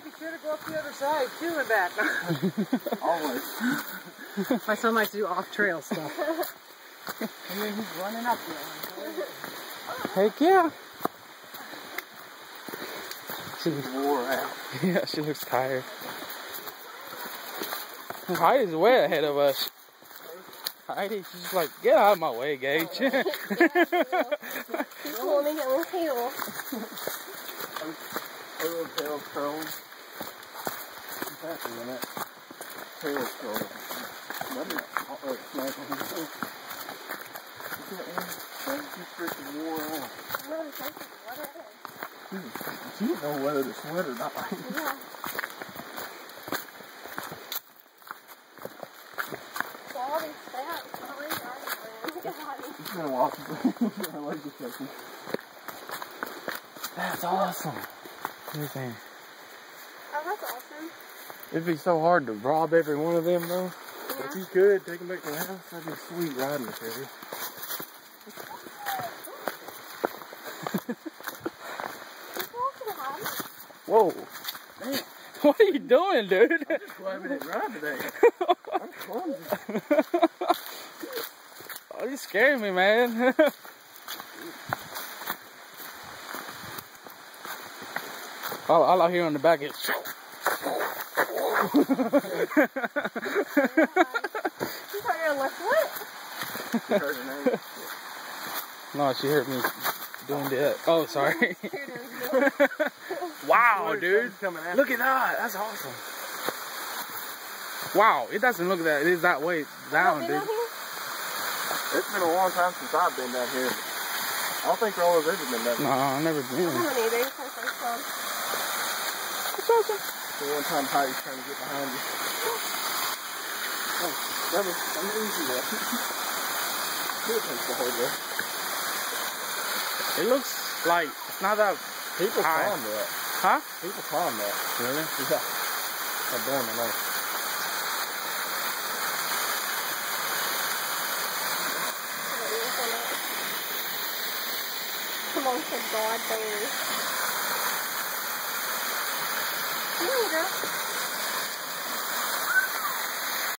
be sure to go up the other side too and back. Always. My son likes to do off-trail stuff. And then he's running up there. Heck yeah. She's wore out. Yeah, she looks tired. Heidi's way ahead of us. Heidi, she's just like, get out of my way, Gage. He's holding it with heel. Her little tail's curling. What's happening in that tail's curling? Let me smack on his face. Look at that one. He's freaking wore out. No, it's like what it is. She didn't know whether to sweat or not. Yeah. Quality stats. It's been a while since I like this section. That's awesome. Everything. Oh, that's awesome. It'd be so hard to rob every one of them, though. Yeah. If you could take them back to the house, that'd be sweet riding with her. Whoa. Man. What are you doing, dude? I'm just glad we didn't ride today. I'm clumsy. Oh, you scaring me, man. All I hear on the back is... She thought you were left foot. She heard her name. No, she heard me doing that. Oh, sorry. Wow, dude. Look at that. That's awesome. Wow, it doesn't look that. It is that way down, dude. It's been a long time since I've been down here. I don't think Roller's ever been down here. No, I've never been. I haven't either. It's my first time. It's awesome. The one time Heidi's trying to get behind you. Oh, that was easy though. It takes the whole way. It looks like it's not that People high. climb that. Huh? People climb that. Really? Yeah. I'm born to know. Come on, kid, God, baby. Come on, girl.